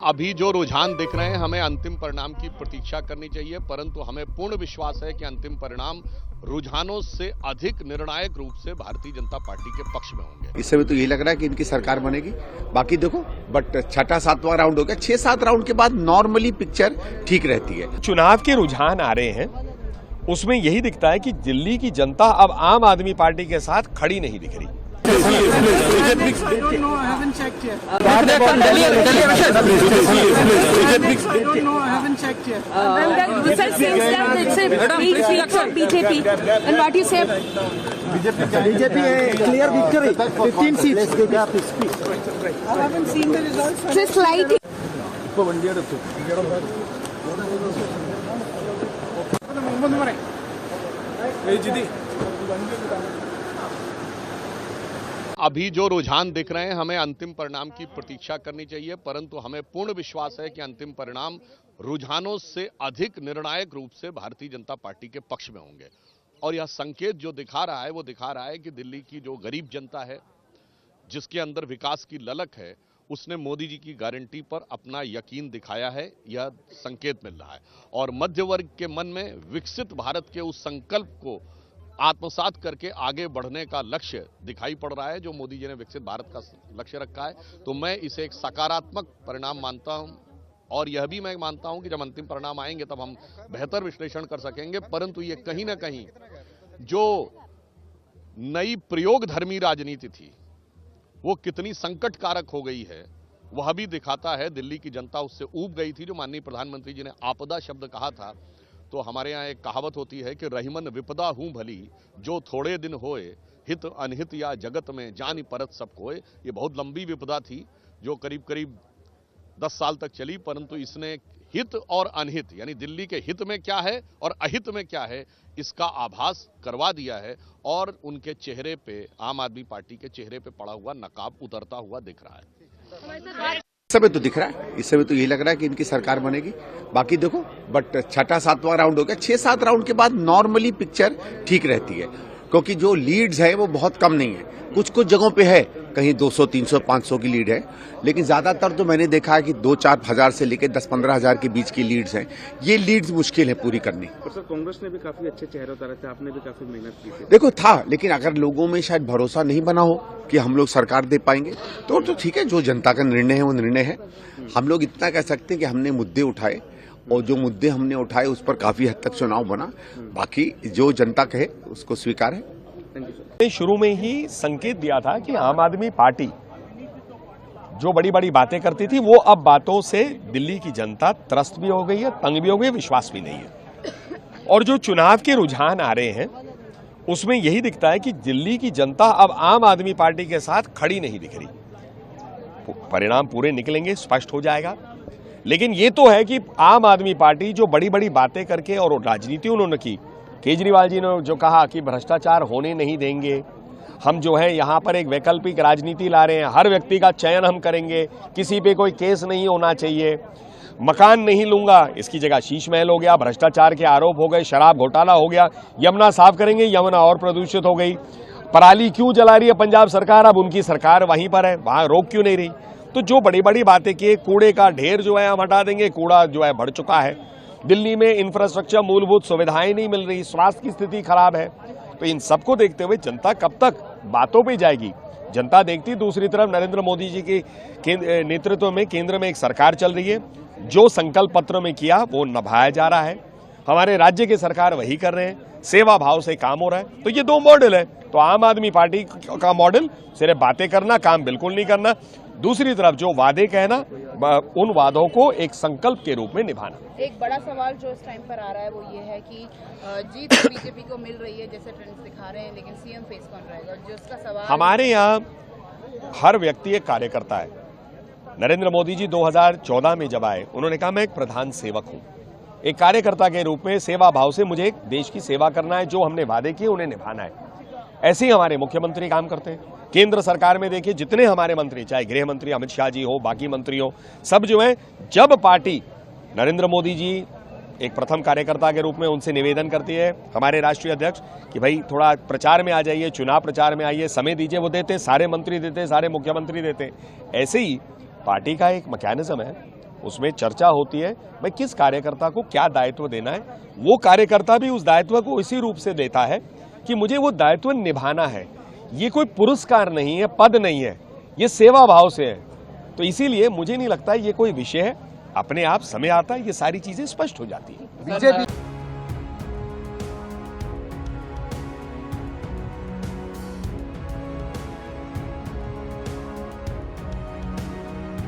अभी जो रुझान दिख रहे हैं, हमें अंतिम परिणाम की प्रतीक्षा करनी चाहिए, परंतु हमें पूर्ण विश्वास है कि अंतिम परिणाम रुझानों से अधिक निर्णायक रूप से भारतीय जनता पार्टी के पक्ष में होंगे। इस समय तो यही लग रहा है कि इनकी सरकार बनेगी। बाकी देखो, बट छठा सातवां राउंड हो गया, 6-7 राउंड के बाद नॉर्मली पिक्चर ठीक रहती है। चुनाव के रुझान आ रहे हैं, उसमें यही दिखता है कि दिल्ली की जनता अब आम आदमी पार्टी के साथ खड़ी नहीं दिख रही। अभी जो रुझान दिख रहे हैं, हमें अंतिम परिणाम की प्रतीक्षा करनी चाहिए, परंतु हमें पूर्ण विश्वास है कि अंतिम परिणाम रुझानों से अधिक निर्णायक रूप से भारतीय जनता पार्टी के पक्ष में होंगे। और यह संकेत जो दिखा रहा है, वो दिखा रहा है कि दिल्ली की जो गरीब जनता है, जिसके अंदर विकास की ललक है, उसने मोदी जी की गारंटी पर अपना यकीन दिखाया है, यह संकेत मिल रहा है। और मध्य वर्ग के मन में विकसित भारत के उस संकल्प को आत्मसात करके आगे बढ़ने का लक्ष्य दिखाई पड़ रहा है, जो मोदी जी ने विकसित भारत का लक्ष्य रखा है। तो मैं इसे एक सकारात्मक परिणाम मानता हूं, और यह भी मैं मानता हूं कि जब अंतिम परिणाम आएंगे तब हम बेहतर विश्लेषण कर सकेंगे। परंतु ये कहीं ना कहीं जो नई प्रयोगधर्मी राजनीति थी, वो कितनी संकटकारक हो गई है, वह भी दिखाता है। दिल्ली की जनता उससे ऊब गई थी। जो माननीय प्रधानमंत्री जी ने आपदा शब्द कहा था, तो हमारे यहाँ एक कहावत होती है कि रहीमन विपदा हूं भली, जो थोड़े दिन होए, हित अनहित या जगत में जानि परत सब कोय। ये बहुत लंबी विपदा थी, जो करीब करीब 10 साल तक चली, परंतु इसने हित और अनहित, यानी दिल्ली के हित में क्या है और अहित में क्या है, इसका आभास करवा दिया है। और उनके चेहरे पे, आम आदमी पार्टी के चेहरे पे पड़ा हुआ नकाब उतरता हुआ दिख रहा है। इस समय तो दिख रहा है, इस समय तो यही लग रहा है कि इनकी सरकार बनेगी। बाकी देखो, बट छठा सातवां राउंड हो गया, 6-7 राउंड के बाद नॉर्मली पिक्चर ठीक रहती है, क्योंकि जो लीड्स है वो बहुत कम नहीं है। कुछ कुछ जगहों पे है, कहीं 200, 300, 500 की लीड है, लेकिन ज्यादातर तो मैंने देखा है कि 2-4 हजार से लेकर 10-15 हजार के बीच की लीड्स हैं। ये लीड्स मुश्किल है पूरी करनी। और सर, कांग्रेस ने भी काफी अच्छे चेहरे उतारे थे, आपने भी काफी मेहनत की थी। देखो था, लेकिन अगर लोगों में शायद भरोसा नहीं बना हो कि हम लोग सरकार दे पाएंगे, तो ठीक है, जो जनता का निर्णय है वो निर्णय है। हम लोग इतना कह सकते हैं कि हमने मुद्दे उठाए, और जो मुद्दे हमने उठाए उस पर काफी हद तक चुनाव बना। बाकी जो जनता कहे उसको स्वीकार है। शुरू में ही संकेत दिया था कि आम आदमी पार्टी जो बड़ी बड़ी बातें करती थी, वो अब बातों से दिल्ली की जनता त्रस्त भी हो गई है, तंग भी हो गई है, विश्वास भी नहीं है। और जो चुनाव के रुझान आ रहे हैं, उसमें यही दिखता है कि दिल्ली की जनता अब आम आदमी पार्टी के साथ खड़ी नहीं दिख रही। परिणाम पूरे निकलेंगे, स्पष्ट हो जाएगा। लेकिन ये तो है कि आम आदमी पार्टी जो बड़ी बड़ी बातें करके, और राजनीति उन्होंने की, केजरीवाल जी ने जो कहा कि भ्रष्टाचार होने नहीं देंगे, हम जो है यहाँ पर एक वैकल्पिक राजनीति ला रहे हैं, हर व्यक्ति का चयन हम करेंगे, किसी पे कोई केस नहीं होना चाहिए, मकान नहीं लूंगा, इसकी जगह शीश महल हो गया, भ्रष्टाचार के आरोप हो गए, शराब घोटाला हो गया, यमुना साफ करेंगे, यमुना और प्रदूषित हो गई, पराली क्यों जला रही है पंजाब सरकार, अब उनकी सरकार वहीं पर है, वहां रोक क्यों नहीं रही। तो जो बड़ी बड़ी बातें की, कूड़े का ढेर जो है हम हटा देंगे, कूड़ा जो है बढ़ चुका है, दिल्ली में इंफ्रास्ट्रक्चर, मूलभूत सुविधाएं नहीं मिल रही, स्वास्थ्य की स्थिति खराब है। तो इन सबको देखते हुए जनता कब तक बातों पे जाएगी? जनता देखती, दूसरी तरफ नरेंद्र मोदी जी के नेतृत्व में केंद्र में एक सरकार चल रही है, जो संकल्प पत्र में किया वो निभाया जा रहा है। हमारे राज्य के सरकार वही कर रहे हैं, सेवा भाव से काम हो रहा है। तो ये दो मॉडल है। तो आम आदमी पार्टी का मॉडल सिर्फ बातें करना, काम बिल्कुल नहीं करना, दूसरी तरफ जो वादे कहना, उन वादों को एक संकल्प के रूप में निभाना। एक बड़ा सवाल जो इस टाइम पर आ रहा है वो ये है कि जीत बीजेपी को मिल रही है, जैसे ट्रेंड्स दिखा रहे हैं, लेकिन सीएम फेस कौन रहेगा, जो इसका सवाल। हमारे यहाँ हर व्यक्ति एक कार्यकर्ता है। नरेंद्र मोदी जी 2014 में जब आए, उन्होंने कहा मैं एक प्रधान सेवक हूँ, एक कार्यकर्ता के रूप में सेवा भाव से मुझे एक देश की सेवा करना है, जो हमने वादे किए उन्हें निभाना है। ऐसे ही हमारे मुख्यमंत्री काम करते हैं। केंद्र सरकार में देखिए, जितने हमारे मंत्री, चाहे गृह मंत्री अमित शाह जी हो, बाकी मंत्री हो, सब जो है, जब पार्टी नरेंद्र मोदी जी एक प्रथम कार्यकर्ता के रूप में उनसे निवेदन करती है, हमारे राष्ट्रीय अध्यक्ष, कि भाई थोड़ा प्रचार में आ जाइए, चुनाव प्रचार में आइए, समय दीजिए, वो देते, सारे मंत्री देते, सारे मुख्यमंत्री देते। ऐसे ही पार्टी का एक मैकेनिज्म है उसमें चर्चा होती है भाई किस कार्यकर्ता को क्या दायित्व देना है। वो कार्यकर्ता भी उस दायित्व को इसी रूप से देता है कि मुझे वो दायित्व निभाना है। ये कोई पुरस्कार नहीं है, पद नहीं है, ये सेवा भाव से है। तो इसीलिए मुझे नहीं लगता ये कोई विषय है। अपने आप समय आता है ये सारी चीजें स्पष्ट हो जाती है। बीजेपी